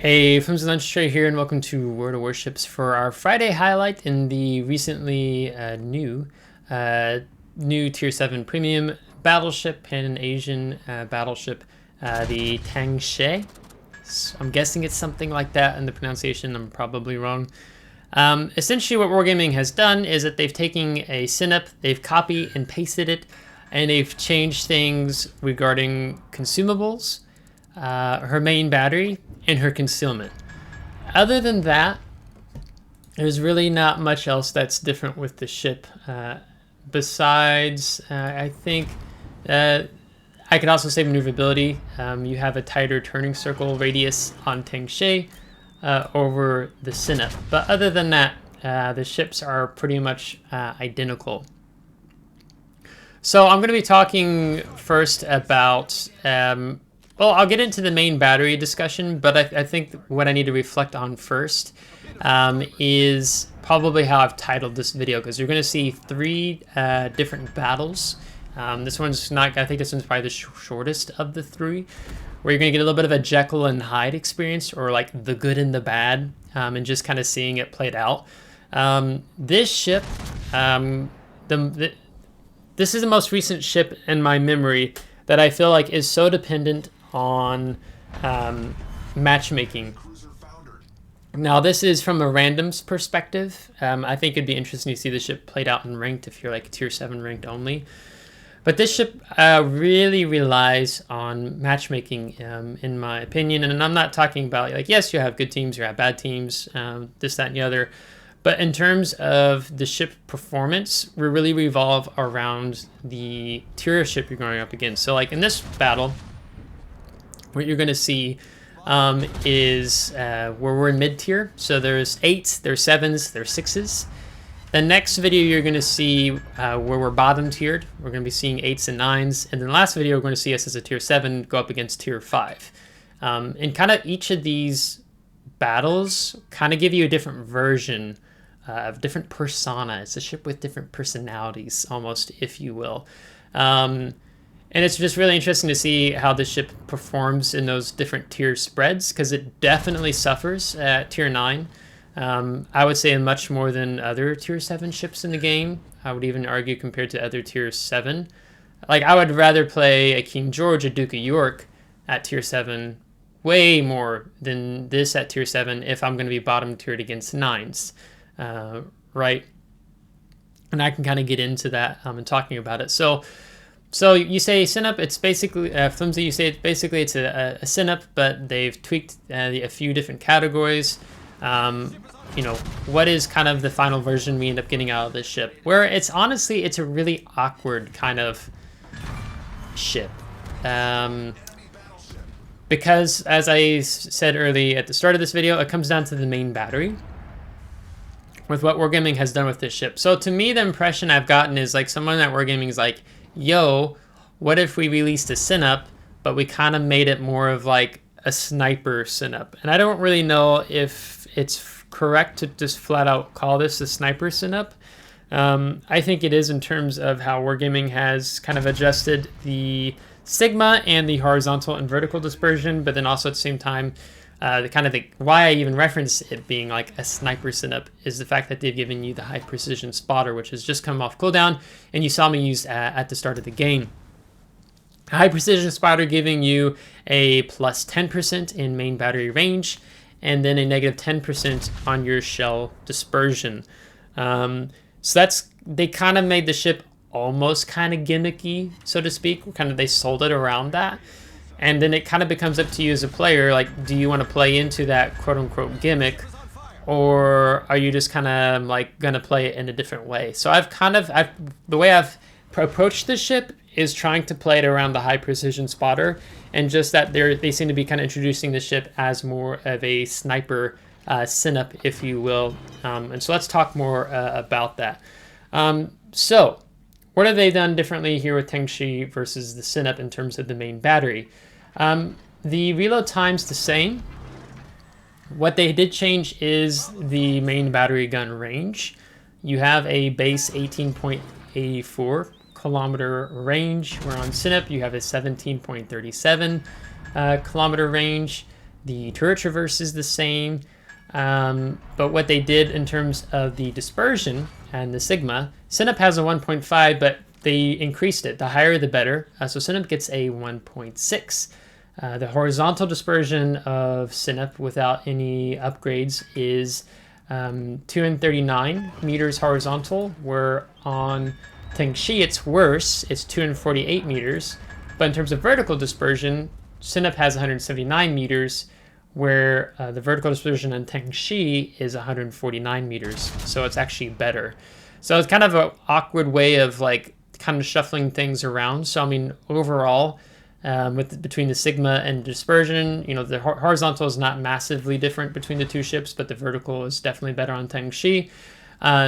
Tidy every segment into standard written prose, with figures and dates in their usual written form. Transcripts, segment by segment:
Hey, FlimsyLunchTray here, and welcome to World of Warships for our Friday highlight in the recently new Tier 7 Premium Battleship, Pan-Asian Battleship, the Teng. I'm guessing it's something like that, and the pronunciation I'm probably wrong. Essentially what Wargaming has done is that they've taken a synop, they've copied and pasted it, and they've changed things regarding consumables, her main battery, and her concealment. Other than that, there's really not much else that's different with the ship. Besides, I think I could also say maneuverability. You have a tighter turning circle radius on Teng over the synop. But other than that, the ships are pretty much identical. So I'm going to be talking first about well, I'll get into the main battery discussion, but I think what I need to reflect on first is probably how I've titled this video, because you're going to see three different battles. This one's not, I think this one's probably the shortest of the three, where you're going to get a little bit of a Jekyll and Hyde experience, or like the good and the bad, and just kind of seeing it played out. This ship, this is the most recent ship in my memory that I feel like is so dependent on matchmaking. Now this is from a randoms perspective. I think it'd be interesting to see the ship played out in ranked if you're like tier 7 ranked only. But this ship really relies on matchmaking, in my opinion. And I'm not talking about, like, yes, you have good teams, you have bad teams, this, that, and the other. But in terms of the ship performance, we really revolve around the tier of ship you're going up against. So like in this battle, what you're going to see is where we're in mid-tier. So there's 8s, there's 7s, there's 6s. The next video you're going to see where we're bottom tiered. We're going to be seeing 8s and 9s. And then the last video we're going to see us as a tier 7 go up against tier 5. And kind of each of these battles kind of give you a different version of different persona. It's a ship with different personalities, almost, if you will. And it's just really interesting to see how the ship performs in those different tier spreads, because it definitely suffers at tier 9. I would say much more than other tier 7 ships in the game. I would even argue compared to other tier 7. Like, I would rather play a King George, a Duke of York at tier 7 way more than this at tier 7 if I'm going to be bottom tiered against 9s. Right? And I can kind of get into that and talking about it. So you say synop, it's basically, Flimsy, you say basically it's a synop, but they've tweaked a few different categories. You know, what is kind of the final version we end up getting out of this ship? Where it's honestly, it's a really awkward kind of ship. Because as I said early at the start of this video, it comes down to the main battery with what Wargaming has done with this ship. So to me, the impression I've gotten is like someone at Wargaming is like, yo, what if we released a synop, but we kind of made it more of like a sniper synop? And I don't really know if it's correct to just flat out call this a sniper synop. I think it is in terms of how Wargaming has kind of adjusted the sigma and the horizontal and vertical dispersion, but then also at the same time, why I even reference it being like a sniper synop is the fact that they've given you the high precision spotter, which has just come off cooldown, and you saw me use at the start of the game. High precision spotter giving you a plus 10% in main battery range, and then a negative 10% on your shell dispersion. So they kind of made the ship almost kind of gimmicky, so to speak. They sold it around that. And then it kind of becomes up to you as a player, like, do you want to play into that quote-unquote gimmick, or are you just kind of like going to play it in a different way? So the way I've approached this ship is trying to play it around the high precision spotter, and just that they seem to be kind of introducing the ship as more of a sniper synop, if you will. And so let's talk more about that. So what have they done differently here with Teng versus the synop in terms of the main battery? The reload time's the same. What they did change is the main battery gun range. You have a base 18.84 kilometer range, where on synop you have a 17.37 kilometer range. The turret traverse is the same. But what they did in terms of the dispersion and the sigma, Synap has a 1.5, but they increased it. The higher, the better. So Synap gets a 1.6. The horizontal dispersion of Synap without any upgrades is 239 meters horizontal, where on Tengshi it's worse, it's 248 meters. But in terms of vertical dispersion, Synap has 179 meters, where the vertical dispersion on Tengshi is 149 meters. So it's actually better. So it's kind of an awkward way of like kind of shuffling things around. So I mean, overall, between the sigma and dispersion, you know, the horizontal is not massively different between the two ships, but the vertical is definitely better on Tengshi.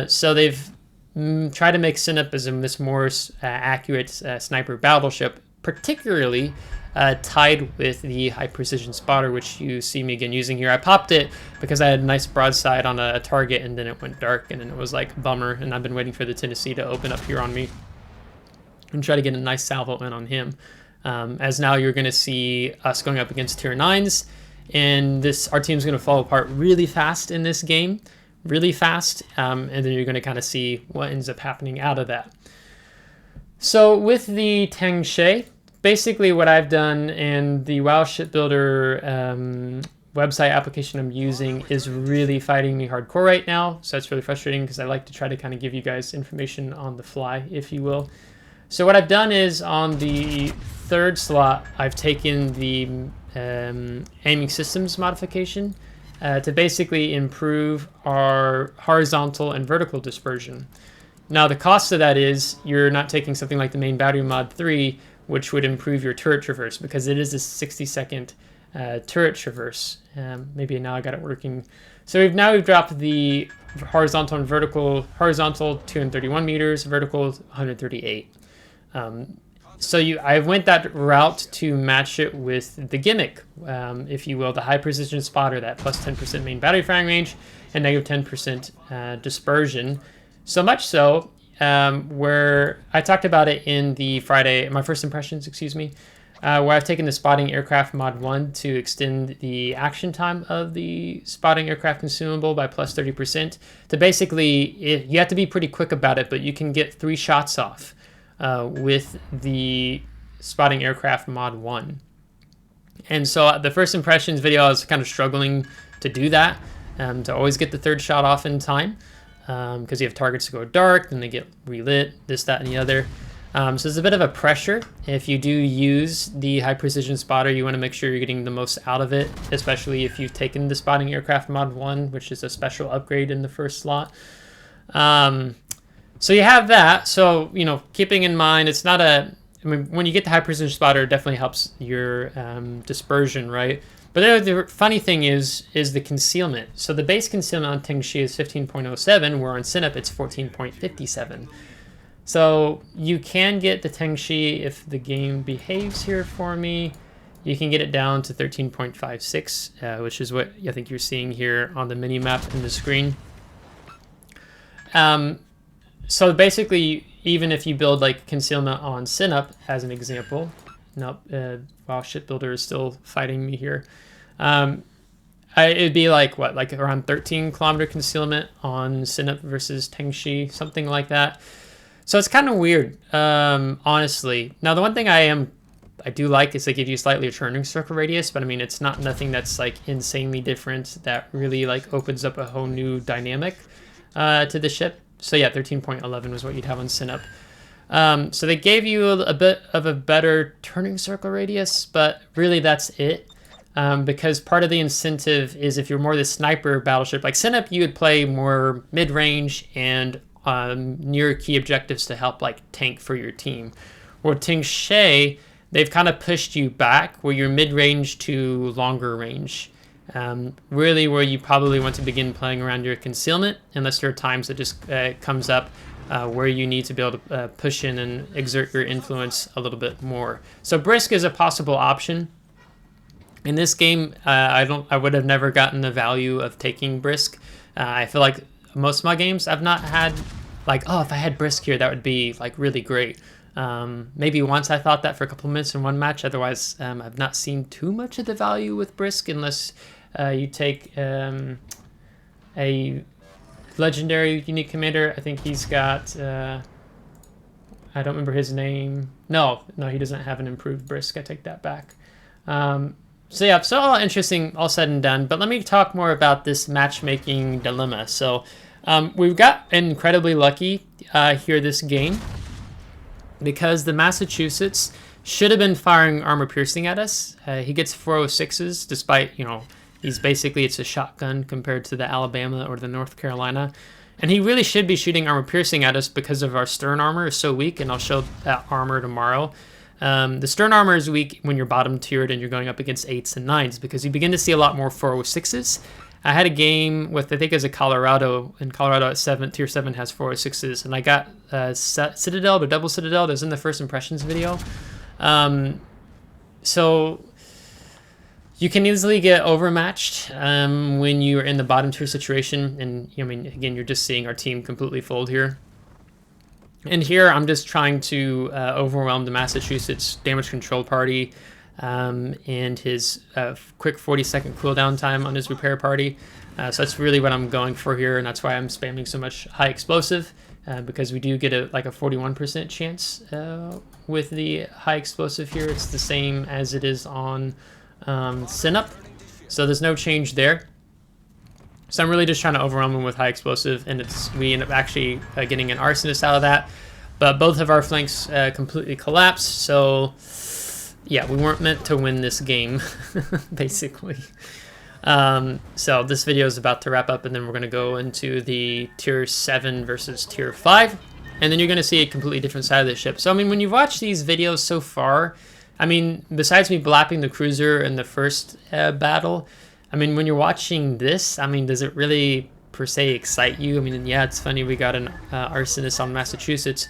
So they've tried to make Synap as this more accurate sniper battleship, particularly tied with the high precision spotter, which you see me again using here. I popped it because I had a nice broadside on a target, and then it went dark, and then it was like a bummer, and I've been waiting for the Tennessee to open up here on me and try to get a nice salvo in on him. As now you're going to see us going up against tier 9s, and our team's going to fall apart really fast in this game, really fast, and then you're going to kind of see what ends up happening out of that. So with the Teng She, basically what I've done, and the WoW Shipbuilder website application I'm using is really fighting me hardcore right now, so that's really frustrating because I like to try to kind of give you guys information on the fly, if you will. So what I've done is on the third slot, I've taken the aiming systems modification to basically improve our horizontal and vertical dispersion. Now the cost of that is you're not taking something like the main battery mod 3, which would improve your turret traverse, because it is a 60-second turret traverse. Maybe now I got it working. So we've dropped the horizontal and vertical. Horizontal 231 meters, vertical 138. So I went that route to match it with the gimmick, if you will, the high precision spotter, that plus 10% main battery firing range and negative 10% dispersion. So much so, where I talked about it in the my first impressions, where I've taken the spotting aircraft mod 1 to extend the action time of the spotting aircraft consumable by plus 30%. To basically, you have to be pretty quick about it, but you can get 3 shots off with the spotting aircraft mod 1. And so the first impressions video, I was kind of struggling to do that, to always get the 3rd shot off in time, because you have targets to go dark, then they get relit, this, that, and the other. So there's a bit of a pressure. If you do use the high precision spotter, you want to make sure you're getting the most out of it, especially if you've taken the spotting aircraft mod 1, which is a special upgrade in the first slot. So you have that. So, you know, keeping in mind, it's not I mean, when you get the high precision spotter, it definitely helps your dispersion, right? But the funny thing is the concealment. So the base concealment on Tengshi is 15.07, where on Synap it's 14.57. So you can get the Tengshi, if the game behaves here for me, you can get it down to 13.56, which is what I think you're seeing here on the mini map in the screen. So basically, even if you build like concealment on Synap as an example, nope, WoW Shipbuilder is still fighting me here. It'd be like what, like around 13 kilometer concealment on Synap versus Tengshi, something like that. So it's kind of weird, honestly. Now the one thing I do like is they give you slightly a turning circle radius, but I mean it's not nothing that's like insanely different that really like opens up a whole new dynamic to the ship. So yeah, 13.11 was what you'd have on Synap. So they gave you a bit of a better turning circle radius, but really that's it. Because part of the incentive is if you're more the sniper battleship, like Synap, you would play more mid-range and near key objectives to help like tank for your team. Or Teng She, they've kind of pushed you back where you're mid-range to longer range. Really where you probably want to begin playing around your concealment, unless there are times that just comes up where you need to be able to push in and exert your influence a little bit more. So Brisk is a possible option. In this game, I would have never gotten the value of taking Brisk. I feel like most of my games I've not had like, oh, if I had Brisk here, that would be like really great. Maybe once I thought that for a couple minutes in one match. Otherwise, I've not seen too much of the value with Brisk unless you take a legendary unique commander. I think he's got, I don't remember his name. No, he doesn't have an improved Brisk. I take that back. So yeah, so all interesting, all said and done. But let me talk more about this matchmaking dilemma. So we've got incredibly lucky here this game, because the Massachusetts should have been firing armor piercing at us. He gets 406s, despite, you know, he's basically, it's a shotgun compared to the Alabama or the North Carolina. And he really should be shooting armor piercing at us because of our stern armor is so weak, and I'll show that armor tomorrow. The stern armor is weak when you're bottom tiered and you're going up against 8s and 9s, because you begin to see a lot more 406s. I had a game with, I think it was a Colorado, and Colorado at tier 7 has 406s, and I got Citadel, but double Citadel, that was in the first impressions video. So you can easily get overmatched when you're in the bottom tier situation, and I mean, again, you're just seeing our team completely fold here. And here I'm just trying to overwhelm the Massachusetts damage control party and his quick 40-second cooldown time on his repair party. So that's really what I'm going for here, and that's why I'm spamming so much high explosive, because we do get like a 41% chance with the high explosive here. It's the same as it is on Synup, so there's no change there. So I'm really just trying to overwhelm him with high explosive, and we end up actually getting an arsonist out of that. But both of our flanks completely collapsed, so yeah, we weren't meant to win this game, basically. So this video is about to wrap up, and then we're going to go into the tier 7 versus tier 5, and then you're going to see a completely different side of the ship. So I mean, when you watch these videos so far, I mean, besides me blapping the cruiser in the first battle, I mean, when you're watching this, I mean, does it really per se excite you? I mean, yeah, it's funny we got an arsonist on Massachusetts,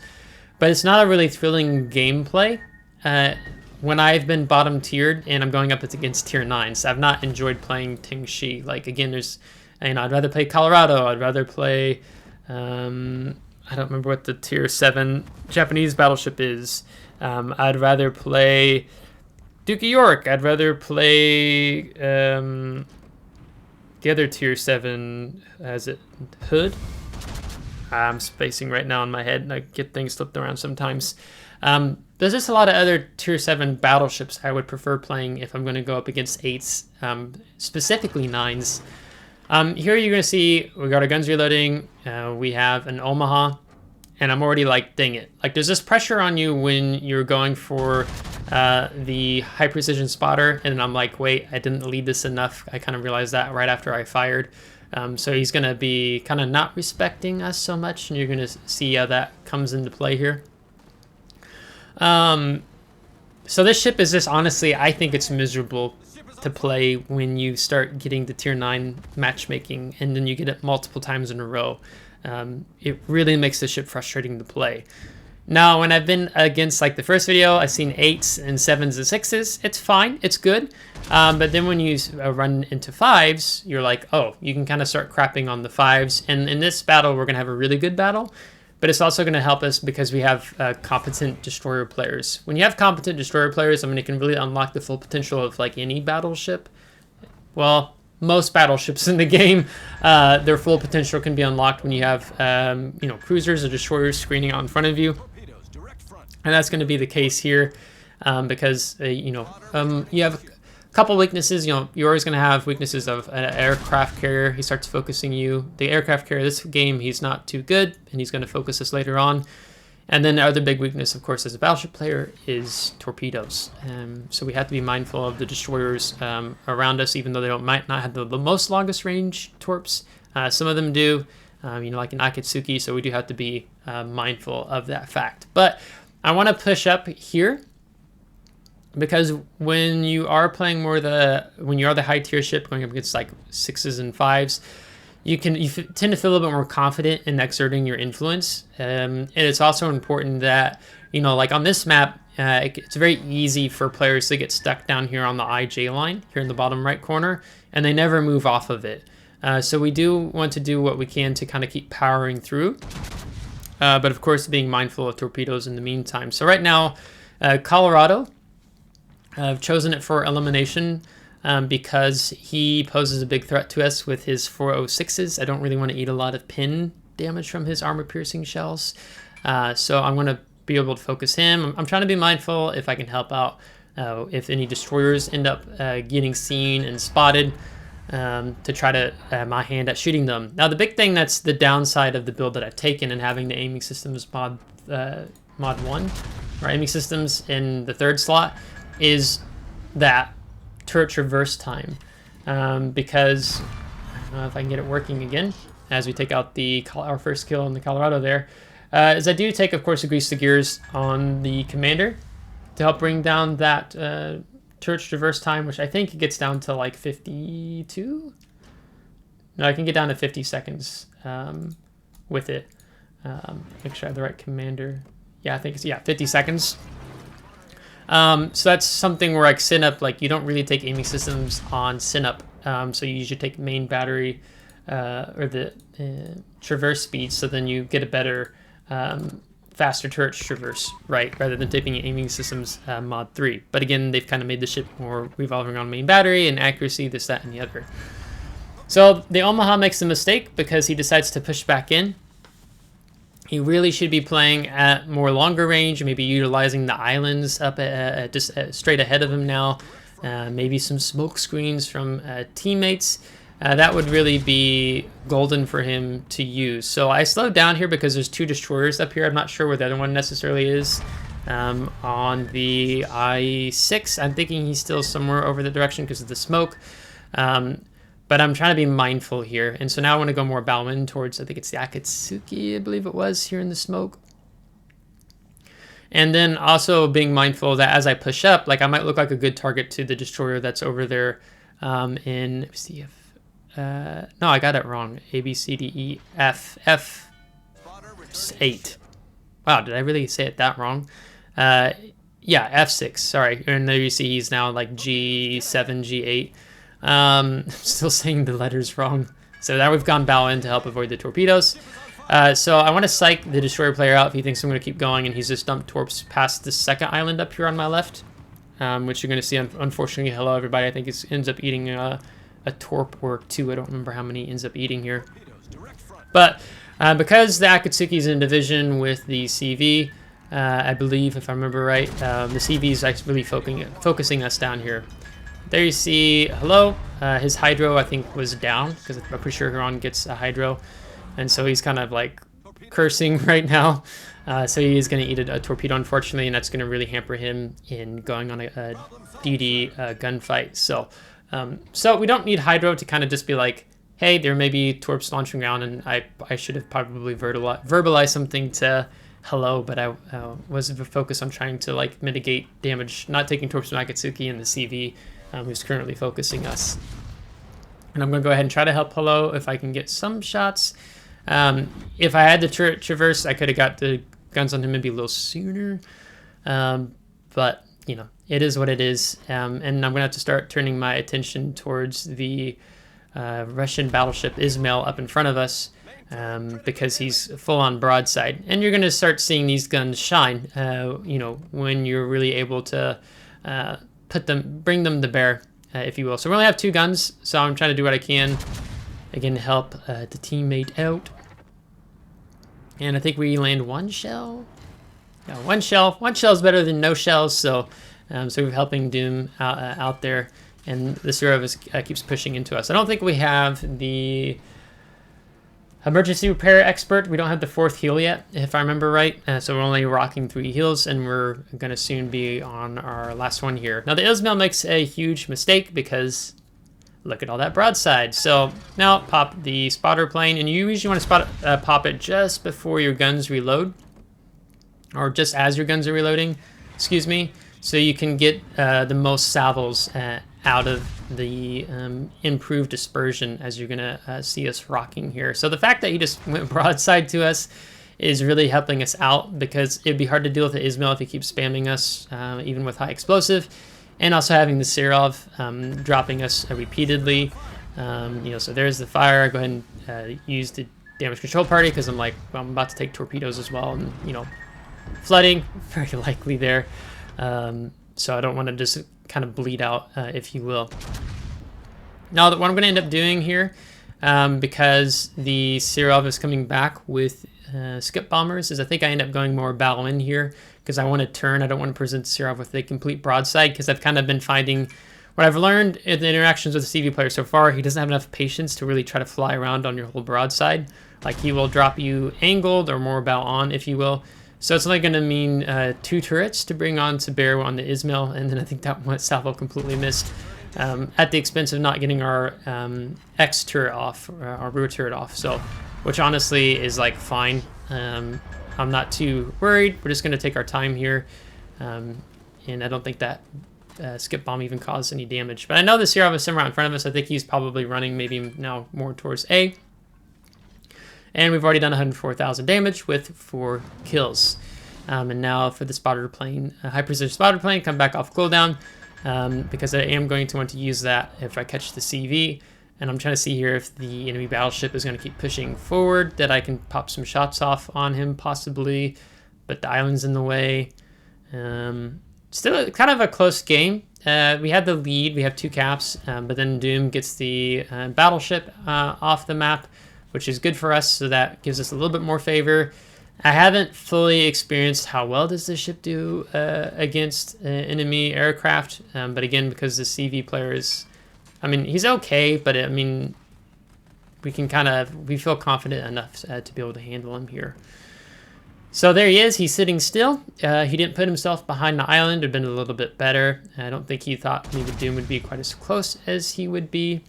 but it's not a really thrilling gameplay. When I've been bottom tiered and I'm going up against tier 9s, I've not enjoyed playing Teng. Like, again, there's, you know, I'd rather play Colorado. I'd rather play, I don't remember what the tier 7 Japanese battleship is. I'd rather play Duke of York. I'd rather play the other tier 7, is it Hood? I'm spacing right now in my head, and I get things flipped around sometimes. There's just a lot of other tier 7 battleships I would prefer playing if I'm going to go up against 8s, specifically 9s. Here you're going to see we got our guns reloading. We have an Omaha, and I'm already like, dang it. Like, there's this pressure on you when you're going for the high precision spotter, and I'm like, wait, I didn't lead this enough. I kind of realized that right after I fired. So he's going to be kind of not respecting us so much, and you're going to see how that comes into play here. So this ship is just, honestly, I think it's miserable to play when you start getting the tier 9 matchmaking, and then you get it multiple times in a row. It really makes the ship frustrating to play. Now, when I've been against, like the first video, I've seen 8s and 7s and 6s. It's fine, it's good. But then when you run into 5s, you're like, oh, you can kind of start crapping on the 5s. And in this battle, we're going to have a really good battle. But it's also going to help us because we have competent destroyer players. When you have competent destroyer players, I mean, it can really unlock the full potential of like any battleship. Well, most battleships in the game, their full potential can be unlocked when you have, you know, cruisers or destroyers screening out in front of you. And that's going to be the case here because, you know, you have a couple weaknesses. You know, you're always going to have weaknesses of an aircraft carrier. He starts focusing you. The aircraft carrier, this game, he's not too good, and he's going to focus us later on. And then the other big weakness, of course, as a battleship player is torpedoes. So we have to be mindful of the destroyers around us, even though they might not have the most longest range torps. Some of them do, you know, like in Akatsuki, so we do have to be mindful of that fact. But I want to push up here because when you are playing more when you are the high tier ship going up against like 6s and 5s, you tend to feel a little bit more confident in exerting your influence. And it's also important that, you know, like on this map, it's very easy for players to get stuck down here on the IJ line here in the bottom right corner, and they never move off of it. So we do want to do what we can to kind of keep powering through. but of course being mindful of torpedoes in the meantime. So right now, Colorado, I've chosen it for elimination because he poses a big threat to us with his 406s. I don't really want to eat a lot of pin damage from his armor-piercing shells, so I'm going to be able to focus him. I'm trying to be mindful if I can help out if any destroyers end up getting seen and spotted, to try to my hand at shooting them. Now the big thing that's the downside of the build that I've taken and having the aiming systems mod 1, or aiming systems in the 3rd slot, is that turret traverse time, because I don't know if I can get it working again as we take out our first kill in the Colorado there, is I do take, of course, the grease the gears on the commander to help bring down that turret traverse time, which I think it gets down to like 52. No, I can get down to 50 seconds with it. Make sure I have the right commander. Yeah, I think it's 50 seconds. So that's something where like SynUp, like you don't really take aiming systems on SynUp, so you usually take main battery or the traverse speed, so then you get a better faster turret traverse, right, rather than taking aiming systems mod 3. But again, they've kind of made the ship more revolving around main battery and accuracy, this, that, and the other. So the Omaha makes a mistake because he decides to push back in. He really should be playing at more longer range, maybe utilizing the islands up just straight ahead of him now. Maybe some smoke screens from teammates. That would really be golden for him to use. So I slowed down here because there's 2 destroyers up here. I'm not sure where the other one necessarily is. On the I-6, I'm thinking he's still somewhere over the direction because of the smoke. But I'm trying to be mindful here. And so now I want to go more bow-in towards, I think it's the Akatsuki, I believe it was, here in the smoke. And then also being mindful that as I push up, like I might look like a good target to the destroyer that's over there in, let's see if, no, I got it wrong. A, B, C, D, E, F, F8. Wow, did I really say it that wrong? Yeah, F6, sorry. And there you see he's now like G7, G8. I'm still saying the letters wrong. So now we've gone bow in to help avoid the torpedoes. So I want to psych the destroyer player out if he thinks I'm going to keep going, and he's just dumped torps past the second island up here on my left, which you're going to see, unfortunately. Hello, everybody. I think it ends up eating a torp or 2. I don't remember how many he ends up eating here. But because the Akatsuki is in division with the CV, I believe, if I remember right, the CV is actually focusing us down here. There you see, hello, his hydro I think was down, because I'm pretty sure Huron gets a hydro, and so he's kind of like cursing right now, so he is going to eat a torpedo, unfortunately, and that's going to really hamper him in going on a DD gunfight. So we don't need hydro to kind of just be like, hey, there may be torps launching around, and I should have probably verbalized something to hello, but I was focused on trying to like mitigate damage, not taking torps from Akatsuki and the CV, who's currently focusing us. And I'm going to go ahead and try to help hello if I can get some shots. If I had the turret traverse, I could have got the guns on him maybe a little sooner. But, you know, it is what it is. And I'm going to have to start turning my attention towards the Russian battleship Ismail up in front of us, because he's full on broadside. And you're going to start seeing these guns shine, you know, when you're really able to bring them to bear, if you will. So we only have 2 guns, so I'm trying to do what I can, again, to help the teammate out. And I think we land 1 shell. Yeah, 1 shell. 1 shell is better than no shells, so we're helping Doom out there, and the Surovs keeps pushing into us. I don't think we have the emergency repair expert. We don't have the 4th heal yet, if I remember right. So we're only rocking 3 heals, and we're going to soon be on our last one here. Now the Ismail makes a huge mistake because look at all that broadside. So now pop the spotter plane, and you usually want to pop it just before your guns reload, or just as your guns are reloading, excuse me, so you can get the most salvos out of the improved dispersion as you're gonna see us rocking here. So the fact that he just went broadside to us is really helping us out, because it'd be hard to deal with the Ismail if he keeps spamming us, even with high explosive, and also having the Serov dropping us repeatedly. You know, so there's the fire. Go ahead and use the damage control party because I'm like, well, I'm about to take torpedoes as well, and you know, flooding very likely there. So I don't want to just kind of bleed out, if you will. Now, what I'm going to end up doing here, because the Serov is coming back with skip bombers, is I think I end up going more battle in here because I want to turn. I don't want to present the Serov with a complete broadside because I've kind of been finding what I've learned in the interactions with the CV player so far. He doesn't have enough patience to really try to fly around on your whole broadside. Like, he will drop you angled or more bow on, if you will. So it's only going to mean 2 turrets to bring on to bear on the Ismail, and then I think that one Salvo completely missed at the expense of not getting our X turret off, our rear turret off. So, which honestly is like fine. I'm not too worried. We're just going to take our time here, and I don't think that skip bomb even caused any damage. But I know the Serov is somewhere out in front of us. I think he's probably running maybe now more towards A. And we've already done 104,000 damage with 4 kills. And now for the spotter plane, high precision spotter plane, come back off cooldown, because I am going to want to use that if I catch the CV. And I'm trying to see here if the enemy battleship is going to keep pushing forward, that I can pop some shots off on him possibly, but the island's in the way. Still kind of a close game. We had the lead, we have 2 caps, but then Doom gets the battleship off the map, which is good for us, so that gives us a little bit more favor. I haven't fully experienced how well does this ship do against enemy aircraft, but again, because the CV player is, I mean, he's okay, but I mean, we feel confident enough to be able to handle him here. So there he is, he's sitting still. He didn't put himself behind the island, it would have been a little bit better. I don't think he thought maybe Doom would be quite as close as he would be.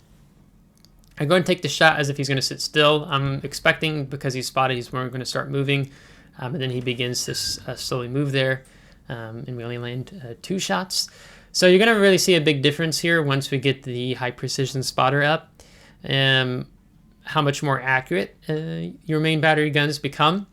I go and take the shot as if he's going to sit still. I'm expecting, because he's spotted, he's more going to start moving. And then he begins to slowly move there. And we only land 2 shots. So you're going to really see a big difference here once we get the high precision spotter up. How much more accurate your main battery guns become.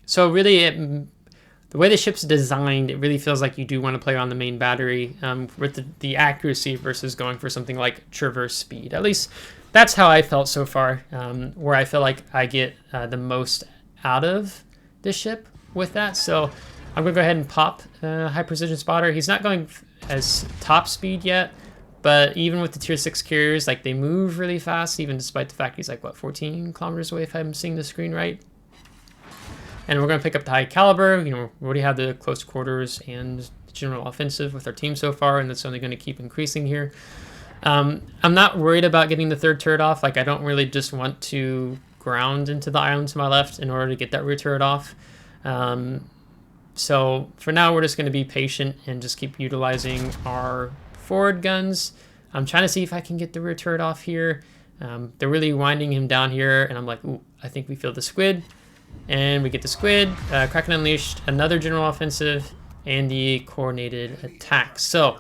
So really, the way the ship's designed, it really feels like you do want to play on the main battery with the accuracy versus going for something like traverse speed. At least that's how I felt so far, where I feel like I get the most out of this ship with that. So I'm going to go ahead and pop high precision spotter. He's not going as top speed yet, but even with the tier 6 carriers, like, they move really fast, even despite the fact he's like, what, 14 kilometers away if I'm seeing the screen right. And we're going to pick up the high caliber. You know, we already have the close quarters and the general offensive with our team so far, and that's only going to keep increasing here. I'm not worried about getting the 3rd turret off. Like, I don't really just want to ground into the island to my left in order to get that rear turret off. So for now, we're just going to be patient and just keep utilizing our forward guns. I'm trying to see if I can get the rear turret off here. They're really winding him down here, and I'm like, ooh, I think we feel the squid. And we get the squid. Kraken Unleashed, another general offensive, and the coordinated attack. So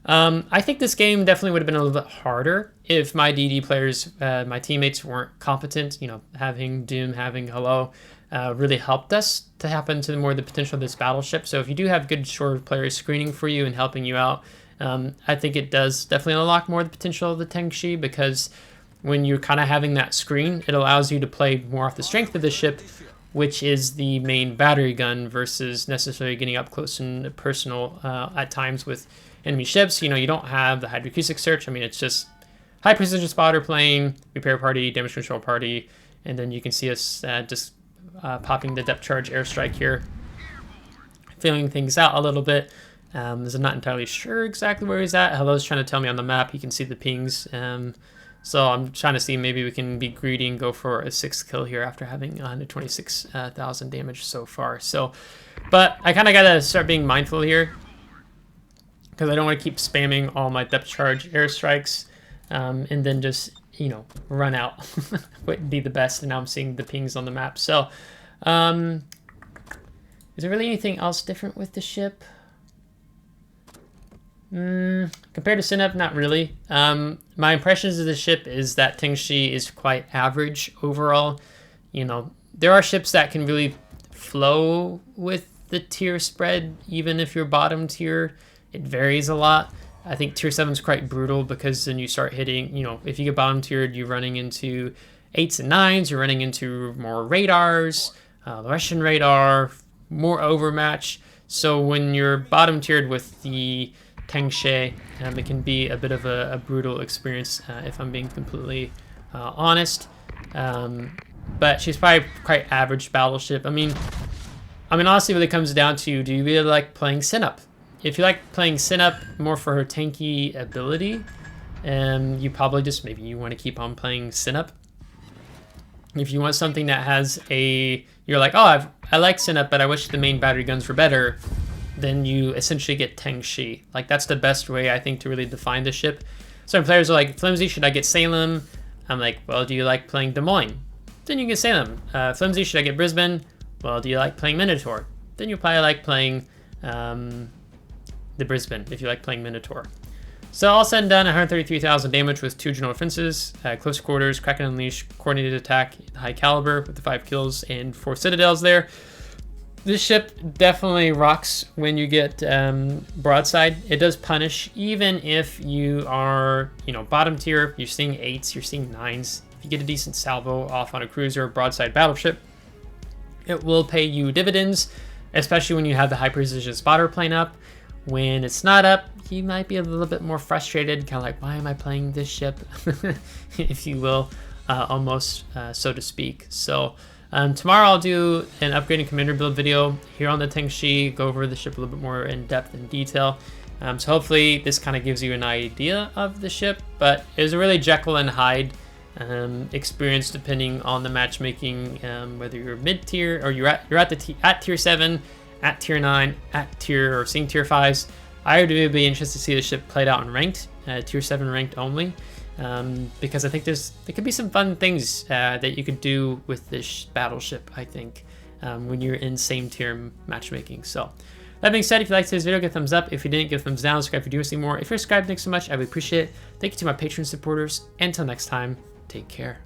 I think this game definitely would have been a little bit harder if my DD players, my teammates, weren't competent. You know, having Doom, having Hello really helped us to happen to more the potential of this battleship. So if you do have good shore players screening for you and helping you out, I think it does definitely unlock more of the potential of the Teng, because when you're kind of having that screen, it allows you to play more off the strength of the ship, which is the main battery gun, versus necessarily getting up close and personal at times with enemy ships. You know, you don't have the hydroacoustic search. I mean, it's just high precision spotter plane, repair party, damage control party, and then you can see us just popping the depth charge airstrike here, filling things out a little bit. I'm not entirely sure exactly where he's at. Hello's trying to tell me on the map. You can see the pings. So I'm trying to see maybe we can be greedy and go for a 6th kill here after having 126,000 damage so far. So, but I kind of got to start being mindful here, because I don't want to keep spamming all my depth charge airstrikes and then just, you know, run out. Wouldn't be the best. And now I'm seeing the pings on the map. So is there really anything else different with the ship? Compared to Sinep, not really. My impressions of the ship is that Tengshi is quite average overall. You know, there are ships that can really flow with the tier spread, even if you're bottom tier. It varies a lot. I think tier 7 is quite brutal, because then you start hitting, you know, if you get bottom tiered, you're running into 8s and 9s, you're running into more radars, the Russian radar, more overmatch. So when you're bottom tiered with the Teng, it can be a bit of a brutal experience, if I'm being completely honest. But she's probably quite average battleship. I mean, honestly, what it comes down to, do you really like playing Sinup? If you like playing Sinup more for her tanky ability, you probably just, maybe you want to keep on playing Sinup. If you want something that has you're like, oh, I like Sinup, but I wish the main battery guns were better, then you essentially get Teng. Like, that's the best way, I think, to really define the ship. Some players are like, Flimsy, should I get Salem? I'm like, well, do you like playing Des Moines? Then you get Salem. Flimsy, should I get Brisbane? Well, do you like playing Minotaur? Then you probably like playing the Brisbane, if you like playing Minotaur. So all said and done, 133,000 damage with 2 general offenses, close quarters, Kraken Unleash, coordinated attack, high caliber with the 5 kills and 4 citadels there. This ship definitely rocks when you get broadside. It does punish, even if you are, bottom tier. You're seeing 8s, you're seeing 9s. If you get a decent salvo off on a cruiser or broadside battleship, it will pay you dividends, especially when you have the high precision spotter plane up. When it's not up, you might be a little bit more frustrated, kind of like, why am I playing this ship, if you will, almost, so to speak. So tomorrow I'll do an upgrading commander build video here on the Teng, go over the ship a little bit more in depth and detail. So hopefully this kind of gives you an idea of the ship, but it was a really Jekyll and Hyde experience, depending on the matchmaking, whether you're mid-tier or you're at tier 7, at tier 9, at tier or seeing tier 5s. I would be interested to see the ship played out in ranked, tier 7 ranked only, because I think there could be some fun things that you could do with this battleship, I think, when you're in same tier matchmaking. So that being said, if you liked today's video, give a thumbs up. If you didn't, give a thumbs down. Subscribe if you do want to see more. If you're subscribed, thanks so much. I would appreciate it. Thank you to my Patreon supporters. Until next time, take care.